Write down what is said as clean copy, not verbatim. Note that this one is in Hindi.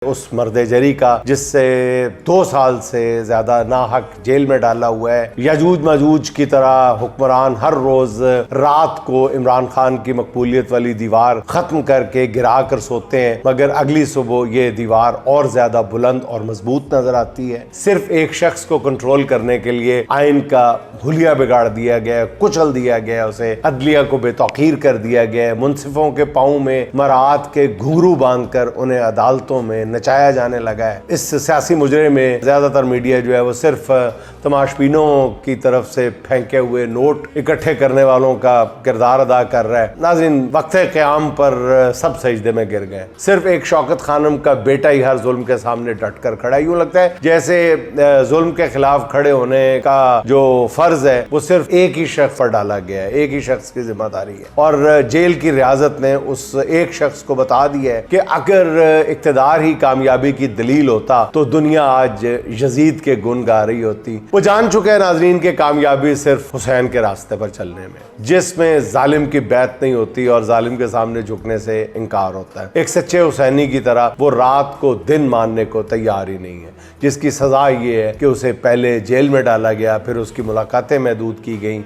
उस मर्द-ए-जरी का जिससे 2 साल से ज्यादा नाहक जेल में डाला हुआ है। यजूज मजूज की तरह हुक्मरान हर रोज रात को इमरान खान की मकबूलियत वाली दीवार खत्म करके गिरा कर सोते हैं, मगर अगली सुबह ये दीवार और ज्यादा बुलंद और मजबूत नजर आती है। सिर्फ एक शख्स को कंट्रोल करने के लिए आइन का हुलिया बिगाड़ दिया गया, कुचल दिया गया, उसे अदलिया को बेतौकीर कर दिया गया, मुंसिफों के पाँव में मरात के घुंघरू बांधकर उन्हें अदालतों में नचाया जाने लगा है। इस सियासी मुजरे में ज्यादातर मीडिया जो है वो सिर्फ तमाशबीनों की तरफ से फेंके हुए नोट इकट्ठे करने वालों का किरदार अदा कर रहा है। नाज़रीन, वक्ते क़याम पर सब सजदे में गिर गए, सिर्फ एक शौकत खानम का बेटा ही हर जुल्म के सामने डट कर खड़ा। यूं लगता है जैसे जुल्म के खिलाफ खड़े होने का जो फर्ज है वो सिर्फ एक ही शख्स पर डाला गया है, एक ही शख्स की जिम्मेदारी है। और जेल की रियाजत ने उस एक शख्स को बता दिया है कि अगर इक्तदार ही कामयाबी की दलील होता तो दुनिया आज यजीद के गुण गा रही होती। वो जान चुके हैं नाजरीन के कामयाबी सिर्फ हुसैन के रास्ते पर चलने में, जिसमें जालिम की बैत नहीं होती और जालिम के सामने झुकने से इनकार होता है। एक सच्चे हुसैनी की तरह वो रात को दिन मानने को तैयार ही नहीं है, जिसकी सजा ये है कि उसे पहले जेल में डाला गया, फिर उसकी मुलाकातें महदूद की गई,